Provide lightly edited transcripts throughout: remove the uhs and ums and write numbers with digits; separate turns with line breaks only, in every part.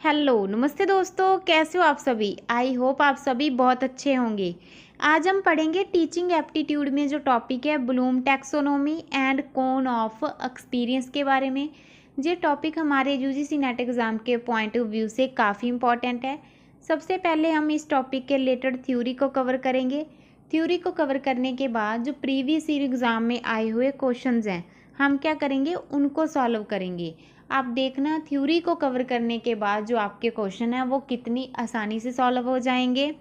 Hello नमस्ते दोस्तों, कैसे हो आप सभी। आई होप आप सभी बहुत अच्छे होंगे। आज हम पढ़ेंगे टीचिंग एप्टीट्यूड में जो टॉपिक है Bloom taxonomy and cone of experience के बारे में। ये टॉपिक हमारे यूजीसी नेट एग्ज़ाम के पॉइंट ऑफ व्यू से काफ़ी इंपॉर्टेंट है। सबसे पहले हम इस टॉपिक के रिलेटेड थ्योरी को कवर करेंगे। थ्योरी को कवर करने के बाद जो प्रीवियस ईयर एग्ज़ाम में आए हुए क्वेश्चंस हैं हम क्या करेंगे, उनको सॉल्व करेंगे। आप देखना थ्योरी को कवर करने के बाद जो आपके क्वेश्चन है वो कितनी आसानी से सॉल्व हो जाएंगे।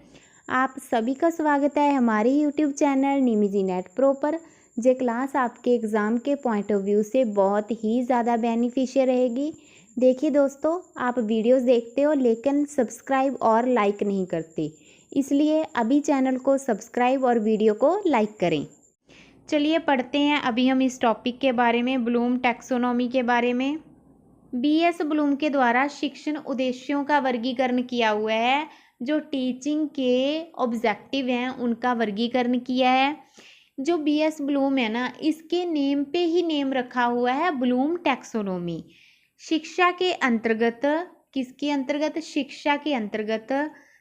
आप सभी का स्वागत है हमारे यूट्यूब चैनल निमिजी नेट प्रो पर। ये क्लास आपके एग्ज़ाम के पॉइंट ऑफ व्यू से बहुत ही ज़्यादा बेनिफिशियल रहेगी। देखिए दोस्तों, आप वीडियोस देखते हो लेकिन सब्सक्राइब और लाइक नहीं करते, इसलिए अभी चैनल को सब्सक्राइब और वीडियो को लाइक करें। चलिए पढ़ते हैं अभी हम इस टॉपिक के बारे में, ब्लूम टैक्सोनॉमी के बारे में। बीएस ब्लूम के द्वारा शिक्षण उद्देश्यों का वर्गीकरण किया हुआ है। जो टीचिंग के ऑब्जेक्टिव हैं उनका वर्गीकरण किया है। जो बीएस ब्लूम है ना, इसके नेम पे ही नेम रखा हुआ है ब्लूम टैक्सोनॉमी। शिक्षा के अंतर्गत, किसके अंतर्गत, शिक्षा के अंतर्गत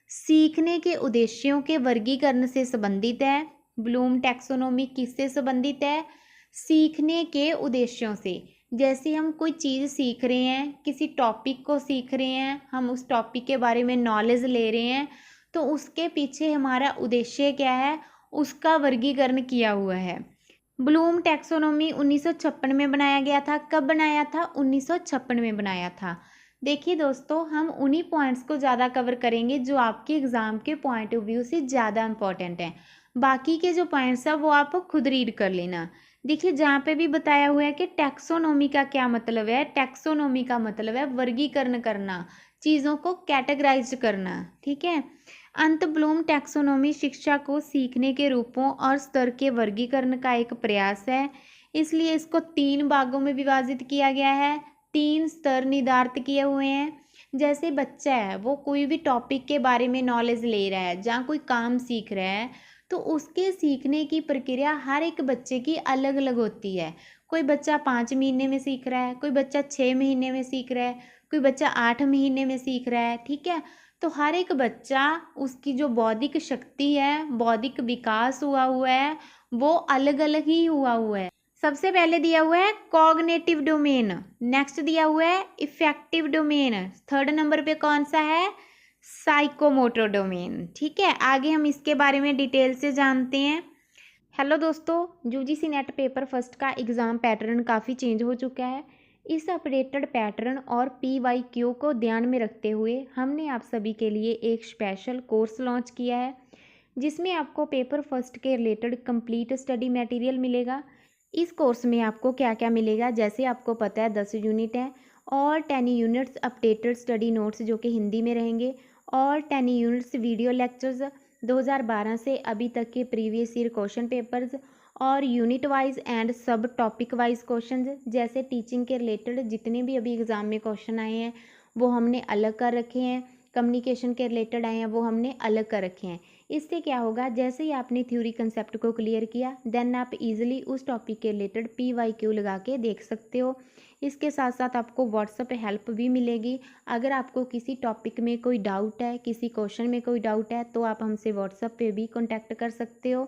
सीखने के उद्देश्यों के वर्गीकरण से संबंधित है। ब्लूम टैक्सोनॉमी किससे संबंधित है, सीखने के उद्देश्यों से। जैसे हम कोई चीज़ सीख रहे हैं, किसी टॉपिक को सीख रहे हैं, हम उस टॉपिक के बारे में नॉलेज ले रहे हैं, तो उसके पीछे हमारा उद्देश्य क्या है, उसका वर्गीकरण किया हुआ है। ब्लूम टैक्सोनॉमी 1956 में बनाया गया था। कब बनाया था, 1956 में बनाया था। देखिए दोस्तों, हम उन्हीं पॉइंट्स को ज़्यादा कवर करेंगे जो आपके एग्ज़ाम के पॉइंट ऑफ व्यू से ज़्यादा इंपॉर्टेंट हैं। बाकी के जो पॉइंट्स हैं वो आप खुद रीड कर लेना। देखिए जहाँ पे भी बताया हुआ है कि टैक्सोनॉमी का क्या मतलब है, टैक्सोनॉमी का मतलब है वर्गीकरण करना, चीज़ों को कैटेगराइज करना, ठीक है। अंत ब्लूम टैक्सोनॉमी शिक्षा को सीखने के रूपों और स्तर के वर्गीकरण का एक प्रयास है, इसलिए इसको 3 भागों में विभाजित किया गया है। 3 स्तर निर्धारित किए हुए हैं। जैसे बच्चा है वो कोई भी टॉपिक के बारे में नॉलेज ले रहा है, जहाँ कोई काम सीख रहा है, तो उसके सीखने की प्रक्रिया हर एक बच्चे की अलग अलग होती है। कोई बच्चा 5 महीने में सीख रहा है, कोई बच्चा 6 महीने में सीख रहा है, कोई बच्चा 8 महीने में सीख रहा है, ठीक है। तो हर एक बच्चा, उसकी जो बौद्धिक शक्ति है, बौद्धिक विकास हुआ है, वो अलग अलग ही हुआ है। सबसे पहले दिया हुआ है कॉग्निटिव डोमेन, नेक्स्ट दिया हुआ है इफेक्टिव डोमेन, थर्ड नंबर पे कौन सा है, साइकोमोटर डोमेन, ठीक है। आगे हम इसके बारे में डिटेल से जानते हैं। हेलो दोस्तों, यूजीसी नेट पेपर फर्स्ट का एग्ज़ाम पैटर्न काफ़ी चेंज हो चुका है। इस अपडेटेड पैटर्न और PYQ को ध्यान में रखते हुए हमने आप सभी के लिए एक स्पेशल कोर्स लॉन्च किया है, जिसमें आपको पेपर फर्स्ट के रिलेटेड कंप्लीट स्टडी मटेरियल मिलेगा। इस कोर्स में आपको क्या क्या मिलेगा, जैसे आपको पता है 10 यूनिट है और 10 यूनिट्स अपडेटेड स्टडी नोट्स जो कि हिंदी में रहेंगे, और 10 यूनिट्स वीडियो लेक्चर्स 2012 से अभी तक के प्रीवियस ईयर क्वेश्चन पेपर्स, और यूनिट वाइज एंड सब टॉपिक वाइज क्वेश्चंस। जैसे टीचिंग के रिलेटेड जितने भी अभी एग्ज़ाम में क्वेश्चन आए हैं वो हमने अलग कर रखे हैं, कम्युनिकेशन के रिलेटेड आए हैं वो हमने अलग कर रखे हैं। इससे क्या होगा, जैसे ही आपने थ्योरी कंसेप्ट को क्लियर किया देन आप इजीली उस टॉपिक के रिलेटेड PYQ लगा के देख सकते हो। इसके साथ साथ आपको व्हाट्सएप हेल्प भी मिलेगी। अगर आपको किसी टॉपिक में कोई डाउट है, किसी क्वेश्चन में कोई डाउट है, तो आप हमसे व्हाट्सएप पे भी कॉन्टैक्ट कर सकते हो।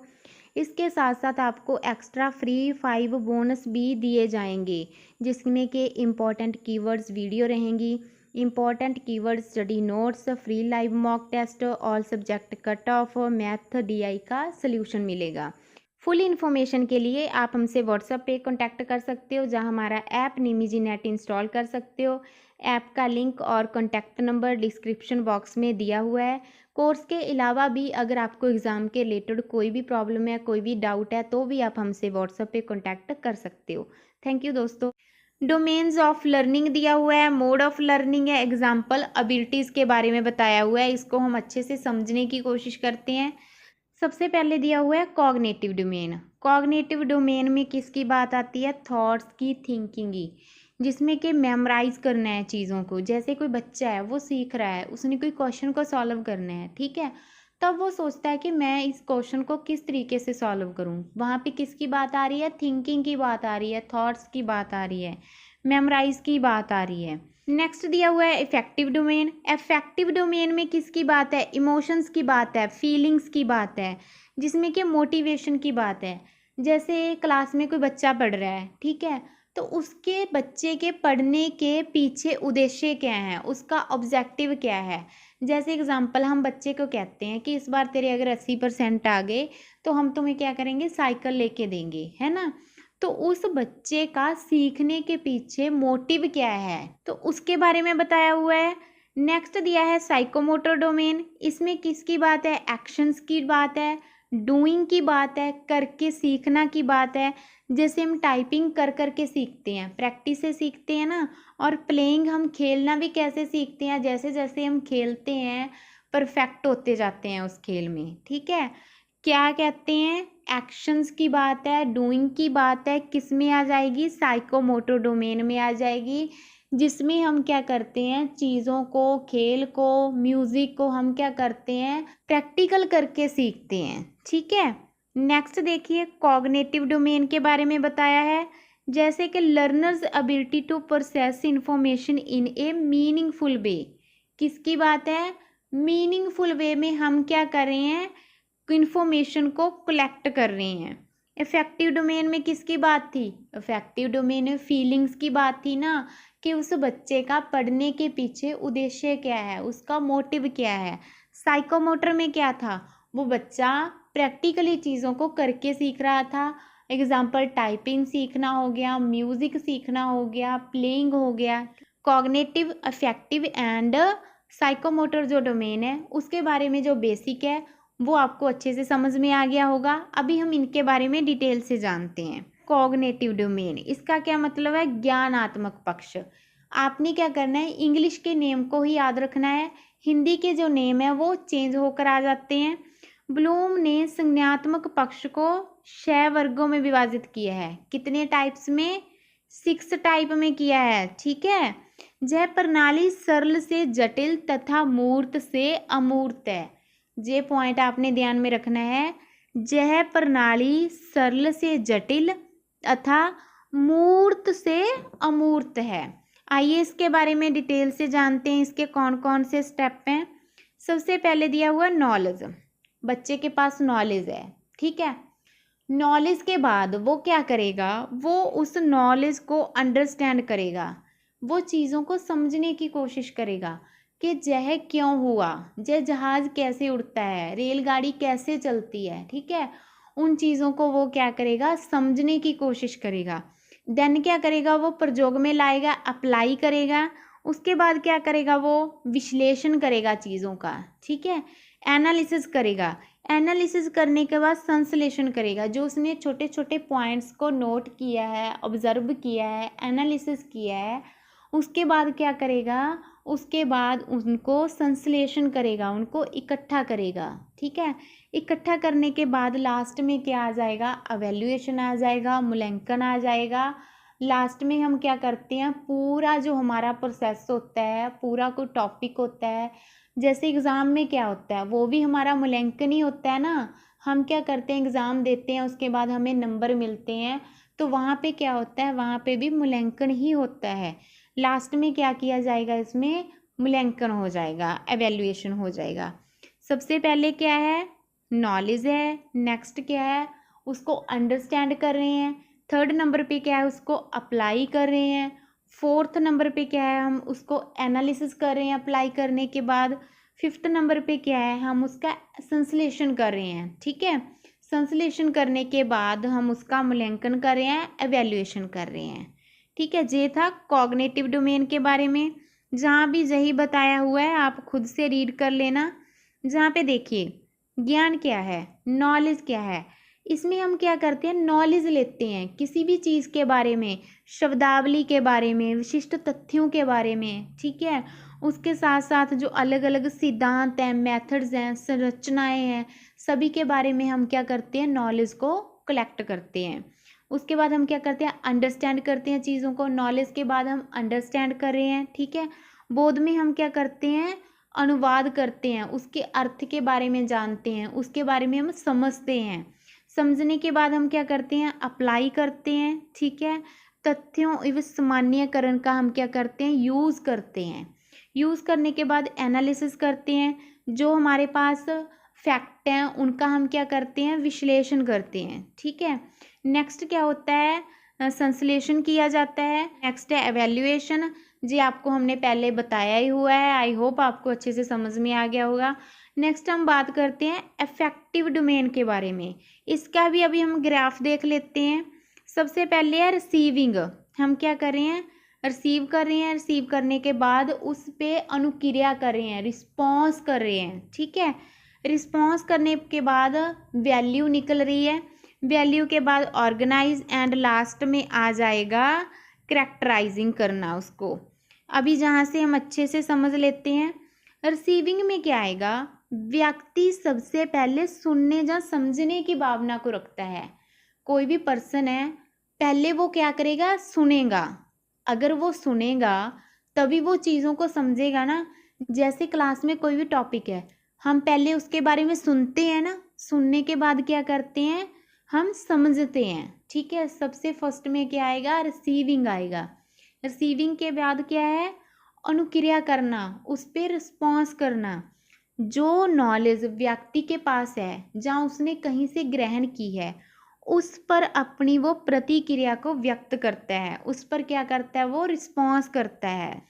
इसके साथ साथ आपको एक्स्ट्रा फ्री 5 बोनस भी दिए जाएंगे, जिसमें कि इम्पॉर्टेंट कीवर्ड्स वीडियो रहेंगी, important keyword study notes, free live mock test, all subject cut off, math DI का सल्यूशन मिलेगा। फुल इन्फॉर्मेशन के लिए आप हमसे व्हाट्सएप पे कांटेक्ट कर सकते हो, जहां हमारा ऐप निमिजी नेट इंस्टॉल कर सकते हो। ऐप का लिंक और कांटेक्ट नंबर डिस्क्रिप्शन बॉक्स में दिया हुआ है। कोर्स के अलावा भी अगर आपको एग्ज़ाम के रिलेटेड कोई भी प्रॉब्लम है, कोई भी डाउट है, तो भी आप हमसे व्हाट्सएप पे कांटेक्ट कर सकते हो। थैंक यू दोस्तों। डोमेन्स ऑफ लर्निंग दिया हुआ है, मोड ऑफ लर्निंग है, एग्जाम्पल एबिलिटीज़ के बारे में बताया हुआ है। इसको हम अच्छे से समझने की कोशिश करते हैं। सबसे पहले दिया हुआ है कॉग्निटिव डोमेन। कॉग्निटिव डोमेन में किसकी बात आती है, थॉट्स की, थिंकिंग की, जिसमें कि मेमोराइज करना है चीज़ों को। जैसे कोई बच्चा है वो सीख रहा है, उसने कोई क्वेश्चन को सॉल्व करना है, ठीक है। तब वो सोचता है कि मैं इस क्वेश्चन को किस तरीके से सॉल्व करूं। वहाँ पे किसकी बात आ रही है, थिंकिंग की बात आ रही है, थॉट्स की बात आ रही है, मेमोराइज की बात आ रही है। नेक्स्ट दिया हुआ है इफेक्टिव डोमेन। इफेक्टिव डोमेन में किसकी बात है? इमोशंस की बात है, फीलिंग्स की बात है, जिसमें कि मोटिवेशन की बात है। जैसे क्लास में कोई बच्चा पढ़ रहा है, ठीक है, तो उसके बच्चे के पढ़ने के पीछे उद्देश्य क्या है, उसका ऑब्जेक्टिव क्या है। जैसे एग्जांपल हम बच्चे को कहते हैं कि इस बार तेरे अगर 80% आ गए तो हम तुम्हें क्या करेंगे, साइकिल लेके देंगे, है ना। तो उस बच्चे का सीखने के पीछे मोटिव क्या है, तो उसके बारे में बताया हुआ है। नेक्स्ट दिया है साइकोमोटर डोमेन। इसमें किसकी बात है? एक्शंस की बात है, डूइंग की बात है, करके सीखना की बात है। जैसे हम टाइपिंग कर करके सीखते हैं, प्रैक्टिस से सीखते हैं ना। और प्लेइंग, हम खेलना भी कैसे सीखते हैं, जैसे जैसे हम खेलते हैं परफेक्ट होते जाते हैं उस खेल में, ठीक है। क्या कहते हैं? एक्शंस की बात है, डूइंग की बात है, किस में आ जाएगी? साइकोमोटर डोमेन में आ जाएगी, जिसमें हम क्या करते हैं, चीज़ों को, खेल को, म्यूज़िक को हम क्या करते हैं, प्रैक्टिकल करके सीखते हैं, ठीक है। नेक्स्ट देखिए, कॉग्निटिव डोमेन के बारे में बताया है। जैसे कि learners ability to process information in a meaningful way. किसकी बात है? मीनिंगफुल वे में हम क्या कर रहे हैं, इंफॉर्मेशन को कलेक्ट कर रहे हैं। इफेक्टिव डोमेन में किसकी बात थी? इफेक्टिव डोमेन में फीलिंग्स की बात थी ना, कि उस बच्चे का पढ़ने के पीछे उद्देश्य क्या है, उसका मोटिव क्या है। साइकोमोटर में क्या था? वो बच्चा प्रैक्टिकली चीज़ों को करके सीख रहा था। एग्जाम्पल टाइपिंग सीखना हो गया, म्यूज़िक सीखना हो गया, प्लेइंग हो गया। कॉग्निटिव, अफेक्टिव एंड साइकोमोटर जो डोमेन है उसके बारे में जो बेसिक है वो आपको अच्छे से समझ में आ गया होगा। अभी हम इनके बारे में डिटेल से जानते हैं। कॉग्निटिव डोमेन, इसका क्या मतलब है? ज्ञानात्मक पक्ष। आपने क्या करना है, इंग्लिश के नेम को ही याद रखना है, हिंदी के जो नेम है वो चेंज होकर आ जाते हैं। ब्लूम ने संज्ञात्मक पक्ष को 6 वर्गों में विभाजित किया है। कितने टाइप्स में? 6 टाइप में किया है, ठीक है। यह प्रणाली सरल से जटिल तथा मूर्त से अमूर्त है। ये पॉइंट आपने ध्यान में रखना है। यह प्रणाली सरल से जटिल तथा मूर्त से अमूर्त है। आइए इसके बारे में डिटेल से जानते हैं, इसके कौन कौन से स्टेप हैं। सबसे पहले दिया हुआ नॉलेज। बच्चे के पास नॉलेज है, ठीक है। नॉलेज के बाद वो क्या करेगा, वो उस नॉलेज को अंडरस्टैंड करेगा, वो चीज़ों को समझने की कोशिश करेगा कि यह क्यों हुआ, यह जहाज़ कैसे उड़ता है, रेलगाड़ी कैसे चलती है, ठीक है। उन चीज़ों को वो क्या करेगा, समझने की कोशिश करेगा। देन क्या करेगा, वो प्रयोग में लाएगा, अप्लाई करेगा। उसके बाद क्या करेगा, वो विश्लेषण करेगा चीज़ों का, ठीक है। एनालिसिस करेगा। एनालिसिस करने के बाद संश्लेषण करेगा, जो उसने छोटे छोटे पॉइंट्स को नोट किया है, ऑब्जर्व किया है, एनालिसिस किया है, उसके बाद क्या करेगा, उसके बाद उनको संश्लेषण करेगा, उनको इकट्ठा करेगा, ठीक है। इकट्ठा करने के बाद लास्ट में क्या आ जाएगा, एवेल्युएशन आ जाएगा, मूल्यांकन आ जाएगा। लास्ट में हम क्या करते हैं, पूरा जो हमारा प्रोसेस होता है, पूरा कोई टॉपिक होता है, जैसे एग्ज़ाम में क्या होता है, वो भी हमारा मूल्यांकन ही होता है ना। हम क्या करते हैं, एग्ज़ाम देते हैं, उसके बाद हमें नंबर मिलते हैं, तो वहाँ पे क्या होता है, वहाँ पे भी मूल्यांकन ही होता है। लास्ट में क्या किया जाएगा, इसमें मूल्यांकन हो जाएगा, एवेल्युएशन हो जाएगा। सबसे पहले क्या है, नॉलेज है। नेक्स्ट क्या है, उसको अंडरस्टैंड कर रहे हैं। थर्ड नंबर पे क्या है, उसको अप्लाई कर रहे हैं। फोर्थ नंबर पे क्या है, हम उसको एनालिसिस कर रहे हैं अप्लाई करने के बाद। फिफ्थ नंबर पे क्या है, हम उसका संश्लेषण कर रहे हैं, ठीक है। संश्लेषण करने के बाद हम उसका मूल्यांकन कर रहे हैं, एवेल्युएशन कर रहे हैं, ठीक है। ये था कॉग्निटिव डोमेन के बारे में। जहाँ भी यही बताया हुआ है आप खुद से रीड कर लेना। जहाँ पे देखिए ज्ञान क्या है, नॉलेज क्या है, इसमें हम क्या करते हैं, नॉलेज लेते हैं किसी भी चीज़ के बारे में, शब्दावली के बारे में, विशिष्ट तथ्यों के बारे में, ठीक है। उसके साथ साथ जो अलग अलग सिद्धांत हैं, मेथड्स हैं, संरचनाएं हैं, सभी के बारे में हम क्या करते हैं, नॉलेज को कलेक्ट करते हैं। उसके बाद हम क्या करते हैं, अंडरस्टैंड करते हैं चीज़ों को। नॉलेज के बाद हम अंडरस्टैंड कर रहे हैं, ठीक है। बोध में हम क्या करते हैं, अनुवाद करते हैं, उसके अर्थ के बारे में जानते हैं, उसके बारे में हम समझते हैं। समझने के बाद हम क्या करते हैं, अप्लाई करते हैं, ठीक है। तथ्यों एवं सामान्यकरण का हम क्या करते हैं, यूज़ करते हैं। यूज़ करने के बाद एनालिसिस करते हैं, जो हमारे पास फैक्ट हैं उनका हम क्या करते हैं, विश्लेषण करते हैं। ठीक है, नेक्स्ट क्या होता है, संश्लेषण किया जाता है। नेक्स्ट है एवेल्युएशन, जी आपको हमने पहले बताया ही हुआ है, आई होप आपको अच्छे से समझ में आ गया होगा। नेक्स्ट हम बात करते हैं अफेक्टिव डोमेन के बारे में, इसका भी अभी हम ग्राफ देख लेते हैं। सबसे पहले है रिसीविंग, हम क्या कर रहे हैं, रिसीव कर रहे हैं, रिसीव करने के बाद उस पे अनुक्रिया कर रहे हैं, रिस्पॉन्स कर रहे हैं। ठीक है, रिस्पॉन्स करने के बाद वैल्यू निकल रही है, वैल्यू के बाद ऑर्गेनाइज एंड लास्ट में आ जाएगा कैरेक्टराइजिंग करना उसको। अभी जहाँ से हम अच्छे से समझ लेते हैं, रिसीविंग में क्या आएगा, व्यक्ति सबसे पहले सुनने या समझने की भावना को रखता है। कोई भी पर्सन है, पहले वो क्या करेगा, सुनेगा। अगर वो सुनेगा तभी वो चीज़ों को समझेगा ना। जैसे क्लास में कोई भी टॉपिक है, हम पहले उसके बारे में सुनते हैं ना, सुनने के बाद क्या करते हैं, हम समझते हैं। ठीक है, सबसे फर्स्ट में क्या आएगा, रिसीविंग आएगा। रिसीविंग के बाद क्या है, अनुक्रिया करना, उस पर रिस्पॉन्स करना। जो नॉलेज व्यक्ति के पास है, जहाँ उसने कहीं से ग्रहण की है, उस पर अपनी वो प्रतिक्रिया को व्यक्त करता है, उस पर क्या करता है, वो रिस्पॉन्स करता है।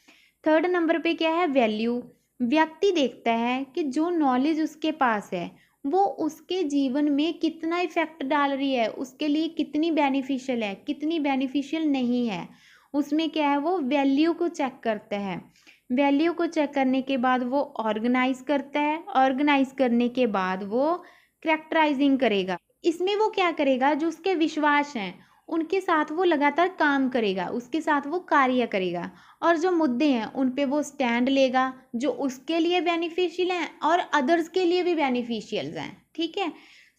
थर्ड नंबर पे क्या है, वैल्यू। व्यक्ति देखता है कि जो नॉलेज उसके पास है वो उसके जीवन में कितना इफेक्ट डाल रही है, उसके लिए कितनी बेनिफिशियल है, कितनी बेनिफिशियल नहीं है। उसमें क्या है, वो वैल्यू को चेक करता है। वैल्यू को चेक करने के बाद वो ऑर्गेनाइज करता है, ऑर्गेनाइज करने के बाद वो कैरेक्टराइजिंग करेगा। इसमें वो क्या करेगा, जो उसके विश्वास हैं उनके साथ वो लगातार काम करेगा, उसके साथ वो कार्य करेगा, और जो मुद्दे हैं उन पे वो स्टैंड लेगा, जो उसके लिए बेनिफिशियल हैं और अदर्स के लिए भी बेनिफिशियल हैं। ठीक है,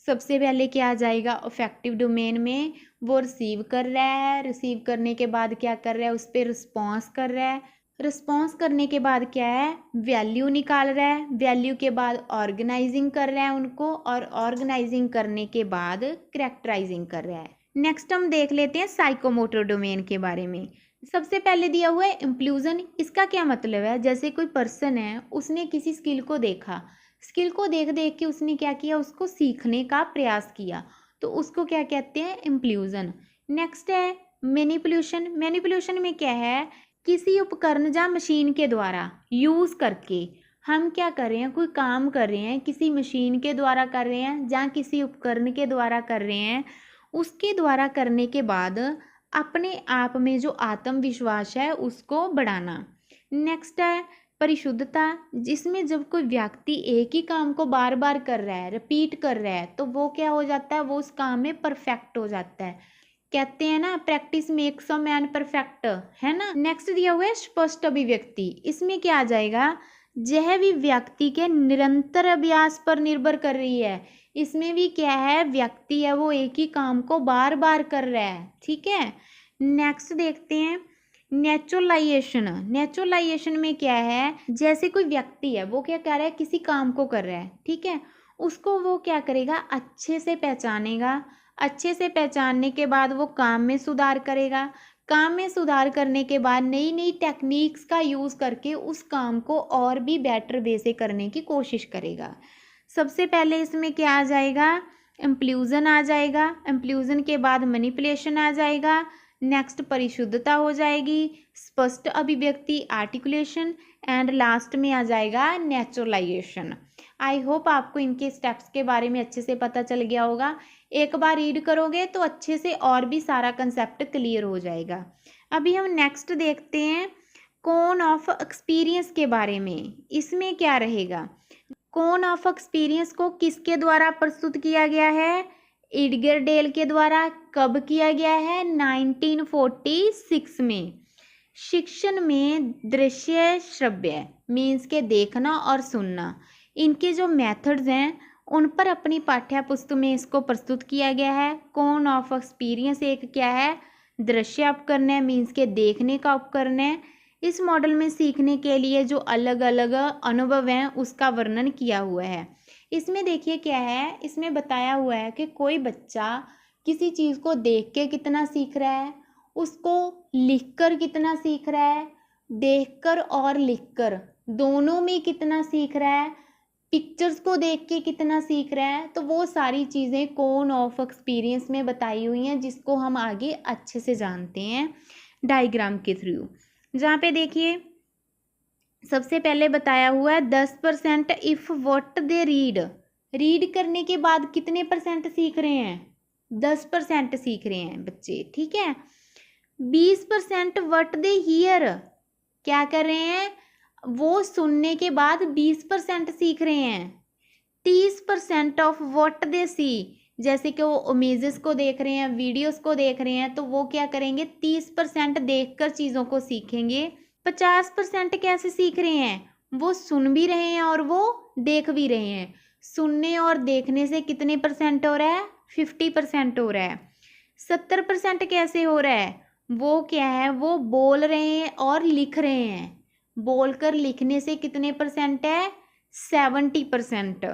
सबसे पहले क्या आ जाएगा, अफेक्टिव डोमेन में वो रिसीव कर रहा है, रिसीव करने के बाद क्या कर रहा है, उस पर रिस्पॉन्स कर रहा है, रिस्पॉन्स करने के बाद क्या है, वैल्यू निकाल रहा है, वैल्यू के बाद ऑर्गेनाइजिंग कर रहा है उनको, और ऑर्गेनाइजिंग करने के बाद कैरेक्टराइजिंग कर रहा है। नेक्स्ट हम देख लेते हैं साइकोमोटर डोमेन के बारे में। सबसे पहले दिया हुआ है इम्प्लूजन। इसका क्या मतलब है, जैसे कोई पर्सन है, उसने किसी स्किल को देखा, स्किल को देख देख के उसने क्या किया, उसको सीखने का प्रयास किया, तो उसको क्या कहते हैं, इम्प्लूजन। नेक्स्ट है मैनिपुलेशन। मैनिपुलेशन में क्या है, किसी उपकरण या मशीन के द्वारा यूज़ करके हम क्या कर रहे हैं, कोई काम कर रहे हैं, किसी मशीन के द्वारा कर रहे हैं या किसी उपकरण के द्वारा कर रहे हैं, उसके द्वारा करने के बाद अपने आप में जो आत्मविश्वास है उसको बढ़ाना। नेक्स्ट है परिशुद्धता, जिसमें जब कोई व्यक्ति एक ही काम को बार बार कर रहा है, रिपीट कर रहा है, तो वो क्या हो जाता है, वो उस काम में परफेक्ट हो जाता है। कहते हैं ना, practice makes a man perfect, है ना। नेक्स्ट दिया हुआ है स्पष्ट अभिव्यक्ति। इसमें क्या आ जाएगा, यह भी व्यक्ति के निरंतर अभ्यास पर निर्भर कर रही है। इसमें भी क्या है, व्यक्ति है वो एक ही काम को बार बार कर रहा है। ठीक है, नेक्स्ट देखते हैं नेचुरलाइजेशन। नेचुरलाइजेशन में क्या है, जैसे कोई व्यक्ति है वो क्या कर रहा है, किसी काम को कर रहा है, ठीक है, उसको वो क्या करेगा, अच्छे से पहचानेगा, अच्छे से पहचानने के बाद वो काम में सुधार करेगा, काम में सुधार करने के बाद नई नई टेक्निक्स का यूज़ करके उस काम को और भी बेटर वे से करने की कोशिश करेगा। सबसे पहले इसमें क्या आ जाएगा, इम्प्लूजन आ जाएगा, इम्प्लूजन के बाद मैनिपुलेशन आ जाएगा, नेक्स्ट परिशुद्धता हो जाएगी, स्पष्ट अभिव्यक्ति आर्टिकुलेशन, एंड लास्ट में आ जाएगा नेचुरलाइजेशन। आई होप आपको इनके स्टेप्स के बारे में अच्छे से पता चल गया होगा। एक बार रीड करोगे तो अच्छे से और भी सारा कंसेप्ट क्लियर हो जाएगा। अभी हम नेक्स्ट देखते हैं कोन ऑफ एक्सपीरियंस के बारे में। इसमें क्या रहेगा, कोन ऑफ एक्सपीरियंस को किसके द्वारा प्रस्तुत किया गया है, एडगर डेल के द्वारा। कब किया गया है, 1946 में। शिक्षण में दृश्य श्रव्य मीन्स के देखना और सुनना, इनके जो मेथड्स हैं उन पर अपनी पाठ्य पुस्तक में इसको प्रस्तुत किया गया है। कोन ऑफ एक्सपीरियंस एक क्या है, दृश्य उपकरण है, मीन्स के देखने का उपकरण है। इस मॉडल में सीखने के लिए जो अलग अलग अनुभव हैं उसका वर्णन किया हुआ है। इसमें देखिए क्या है, इसमें बताया हुआ है कि कोई बच्चा किसी चीज़ को देख के कितना सीख रहा है उसको लिखकर कितना सीख रहा है, देखकर और लिखकर दोनों में कितना सीख रहा है, पिक्चर्स को देख के कितना सीख रहा है। तो वो सारी चीज़ें कोन ऑफ एक्सपीरियंस में बताई हुई हैं, जिसको हम आगे अच्छे से जानते हैं डायग्राम के थ्रू। जहाँ पे देखिए सबसे पहले बताया हुआ है 10% इफ़ व्हाट दे रीड करने के बाद कितने परसेंट सीख रहे हैं, 10% सीख रहे हैं बच्चे, ठीक है। 20% व्हाट दे हियर, क्या कर रहे हैं, वो सुनने के बाद 20% सीख रहे हैं। 30% ऑफ व्हाट दे सी, जैसे कि वो इमेजेस को देख रहे हैं, वीडियोस को देख रहे हैं, तो वो क्या करेंगे, 30% देखकर चीज़ों को सीखेंगे। 50% कैसे सीख रहे हैं, वो सुन भी रहे हैं और वो देख भी रहे हैं। सुनने और देखने से कितने परसेंट हो रहा है, 50% हो रहा है। 70% कैसे हो रहा है, वो क्या है, वो बोल रहे हैं और लिख रहे हैं। बोलकर लिखने से कितने परसेंट है, 70%।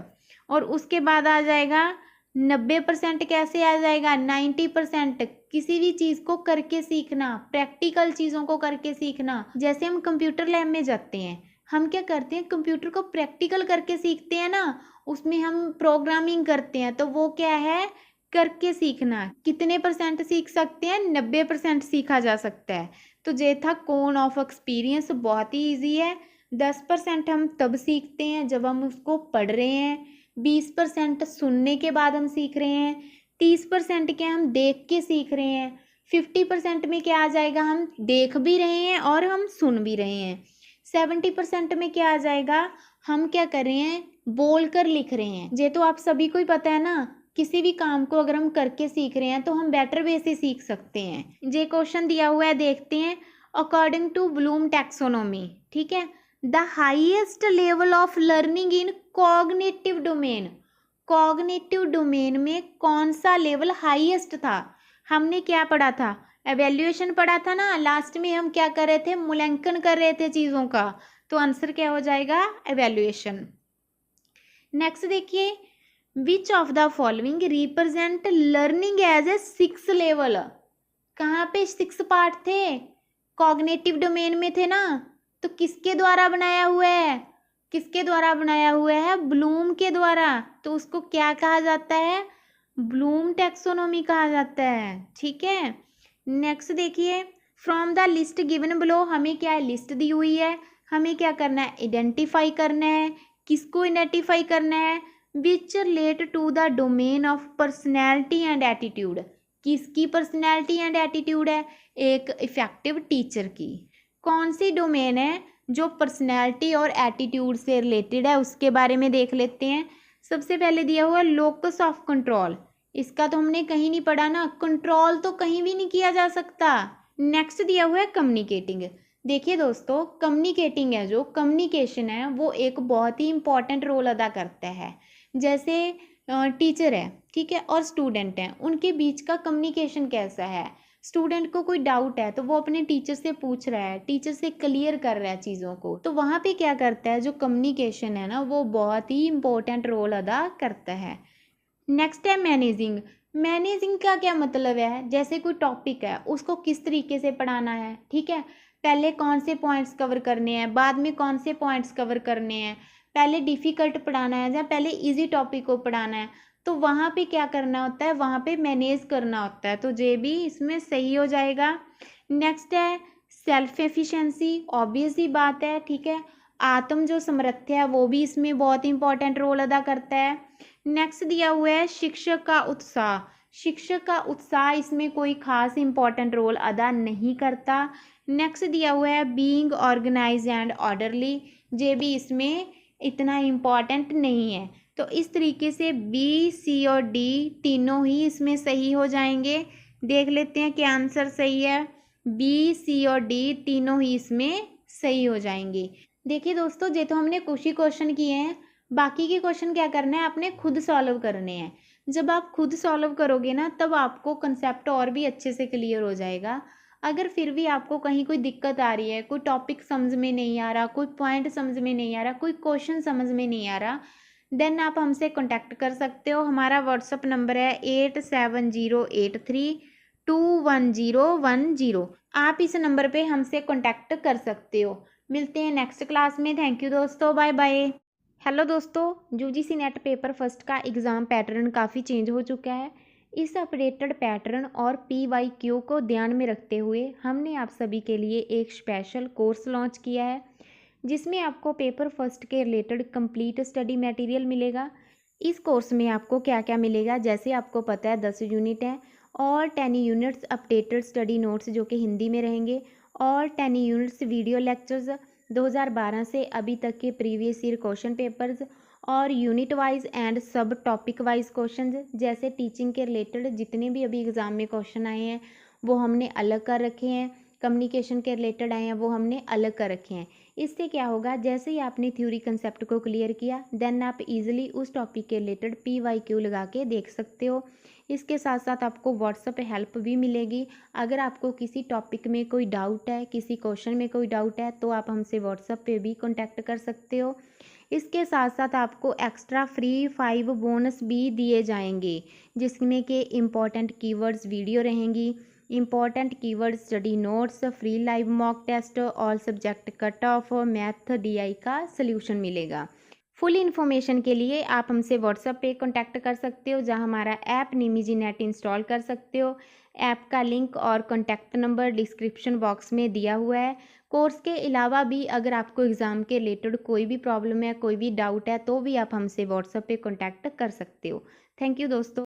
और उसके बाद आ जाएगा 90%, कैसे आ जाएगा, 90%। किसी भी चीज़ को करके सीखना, प्रैक्टिकल चीज़ों को करके सीखना। जैसे हम कंप्यूटर लैब में जाते हैं, हम क्या करते हैं, कंप्यूटर को प्रैक्टिकल करके सीखते हैं ना, उसमें हम प्रोग्रामिंग करते हैं, तो वो क्या है, करके सीखना। कितने परसेंट सीख सकते हैं, 90% सीखा जा सकता है। तो ये था कोन ऑफ एक्सपीरियंस, बहुत ही ईजी है। 10% हम तब सीखते हैं जब हम उसको पढ़ रहे हैं, 20% सुनने के बाद हम सीख रहे हैं, 30% क्या हम देख के सीख रहे हैं, 50% में क्या आ जाएगा, हम देख भी रहे हैं और हम सुन भी रहे हैं, 70% में क्या आ जाएगा, हम क्या कर रहे हैं, बोल कर लिख रहे हैं। ये तो आप सभी को ही पता है ना, किसी भी काम को अगर हम करके सीख रहे हैं तो हम बेटर वे से सीख सकते हैं। ये क्वेश्चन दिया हुआ है, देखते हैं। अकॉर्डिंग टू ब्लूम टैक्सोनॉमी, ठीक है, the highest level of learning in cognitive domain, cognitive domain में कौन सा लेवल हाईएस्ट था। हमने क्या पढ़ा था, एवेल्युएशन पढ़ा था ना, लास्ट में हम क्या कर रहे थे, मूल्यांकन कर रहे थे चीज़ों का, तो आंसर क्या हो जाएगा, एवेल्युएशन। नेक्स्ट देखिए, which of the following represent learning as a 6 level, कहाँ पे 6 पार्ट थे, कॉग्निटिव डोमेन में थे ना, तो किसके द्वारा बनाया हुआ है, किसके द्वारा बनाया हुआ है, ब्लूम के द्वारा। तो उसको क्या कहा जाता है, ब्लूम टैक्सोनॉमी कहा जाता है, ठीक है। नेक्स्ट देखिए, from the list given below, हमें क्या है, लिस्ट दी हुई है, हमें क्या करना है, आइडेंटिफाई करना है। किसको आइडेंटिफाई करना है, which relate to the domain of personality and attitude, किसकी पर्सनैलिटी एंड एटीट्यूड है, एक इफेक्टिव टीचर की। कौन सी डोमेन है जो पर्सनैलिटी और एटीट्यूड से रिलेटेड है, उसके बारे में देख लेते हैं। सबसे पहले दिया हुआ लोकस ऑफ कंट्रोल, इसका तो हमने कहीं नहीं पढ़ा ना, कंट्रोल तो कहीं भी नहीं किया जा सकता। नेक्स्ट दिया हुआ है कम्युनिकेटिंग। देखिए दोस्तों, कम्युनिकेटिंग है, जो कम्युनिकेशन है वो एक बहुत ही इंपॉर्टेंट रोल अदा करता है। जैसे टीचर है, ठीक है, और स्टूडेंट है, उनके बीच का कम्युनिकेशन कैसा है, स्टूडेंट को कोई डाउट है तो वो अपने टीचर से पूछ रहा है, टीचर से क्लियर कर रहा है चीज़ों को, तो वहाँ पे क्या करता है, जो कम्युनिकेशन है ना, वो बहुत ही इंपॉर्टेंट रोल अदा करता है। नेक्स्ट है मैनेजिंग। मैनेजिंग का क्या मतलब है, जैसे कोई टॉपिक है उसको किस तरीके से पढ़ाना है, ठीक है, पहले कौन से पॉइंट्स कवर करने हैं, बाद में कौन से पॉइंट्स कवर करने हैं, पहले डिफ़िकल्ट पढ़ाना है या पहले इजी टॉपिक को पढ़ाना है, तो वहाँ पे क्या करना होता है, वहाँ पे मैनेज करना होता है, तो ये भी इसमें सही हो जाएगा। नेक्स्ट है सेल्फ एफिशिएंसी, ऑब्वियस ही बात है, ठीक है, आत्म जो सामर्थ्य है वो भी इसमें बहुत इंपॉर्टेंट रोल अदा करता है। नेक्स्ट दिया हुआ है शिक्षक का उत्साह, शिक्षक का उत्साह इसमें कोई खास इंपॉर्टेंट रोल अदा नहीं करता। नेक्स्ट दिया हुआ है बीइंग ऑर्गेनाइज एंड ऑर्डरली, ये भी इसमें इतना इम्पॉर्टेंट नहीं है। तो इस तरीके से बी, सी और डी तीनों ही इसमें सही हो जाएंगे। देख लेते हैं क्या आंसर सही है, बी, सी और डी तीनों ही इसमें सही हो जाएंगे। देखिए दोस्तों, ये तो हमने कुछ ही क्वेश्चन किए हैं, बाकी के क्वेश्चन क्या करना है, आपने खुद सॉल्व करने हैं। जब आप खुद सॉल्व करोगे ना, तब आपको कंसेप्ट और भी अच्छे से क्लियर हो जाएगा। अगर फिर भी आपको कहीं कोई दिक्कत आ रही है, कोई टॉपिक समझ में नहीं आ रहा, कोई पॉइंट समझ में नहीं आ रहा, कोई क्वेश्चन समझ में नहीं आ रहा, देन आप हमसे कॉन्टैक्ट कर सकते हो। हमारा व्हाट्सअप नंबर है 870832 210110। आप इस नंबर पे हमसे कॉन्टैक्ट कर सकते हो। मिलते हैं नेक्स्ट क्लास में। थैंक यू दोस्तों, बाय बाय। हेलो दोस्तों, यूजीसी नेट पेपर फर्स्ट का एग्ज़ाम पैटर्न काफ़ी चेंज हो चुका है। इस अपडेटेड पैटर्न और PYQ को ध्यान में रखते हुए हमने आप सभी के लिए एक स्पेशल कोर्स लॉन्च किया है, जिसमें आपको पेपर फर्स्ट के रिलेटेड कंप्लीट स्टडी मटेरियल मिलेगा। इस कोर्स में आपको क्या क्या मिलेगा, जैसे आपको पता है 10 यूनिट हैं और 10 यूनिट्स अपडेटेड स्टडी नोट्स जो कि हिंदी में रहेंगे, और 10 यूनिट्स वीडियो लेक्चर्स 2012 से अभी तक के प्रीवियस ईयर क्वेश्चन पेपर्स, और यूनिट वाइज एंड सब टॉपिक वाइज क्वेश्चंस, जैसे टीचिंग के रिलेटेड जितने भी अभी एग्ज़ाम में क्वेश्चन आए हैं वो हमने अलग कर रखे हैं, कम्युनिकेशन के रिलेटेड आए हैं वो हमने अलग कर रखे हैं। इससे क्या होगा, जैसे ही आपने थ्योरी कंसेप्ट को क्लियर किया देन आप इजीली उस टॉपिक के रिलेटेड PYQ लगा के देख सकते हो। इसके साथ साथ आपको व्हाट्सएप पे हेल्प भी मिलेगी। अगर आपको किसी टॉपिक में कोई डाउट है, किसी क्वेश्चन में कोई डाउट है, तो आप हमसे व्हाट्सएप पे भी कॉन्टैक्ट कर सकते हो। इसके साथ साथ आपको एक्स्ट्रा फ्री 5 बोनस भी दिए जाएंगे, जिसमें कि इम्पॉर्टेंट कीवर्ड्स वीडियो रहेंगी, important keyword study notes, free live mock test, all subject cut off, math DI का सल्यूशन मिलेगा। फुल इन्फॉर्मेशन के लिए आप हमसे व्हाट्सएप पे कांटेक्ट कर सकते हो, जहां हमारा ऐप निमिजी नेट इंस्टॉल कर सकते हो। ऐप का लिंक और कांटेक्ट नंबर डिस्क्रिप्शन बॉक्स में दिया हुआ है। कोर्स के अलावा भी अगर आपको एग्ज़ाम के रिलेटेड कोई भी प्रॉब्लम है, कोई भी डाउट है, तो भी आप हमसे व्हाट्सएप पे कांटेक्ट कर सकते हो। थैंक यू दोस्तों।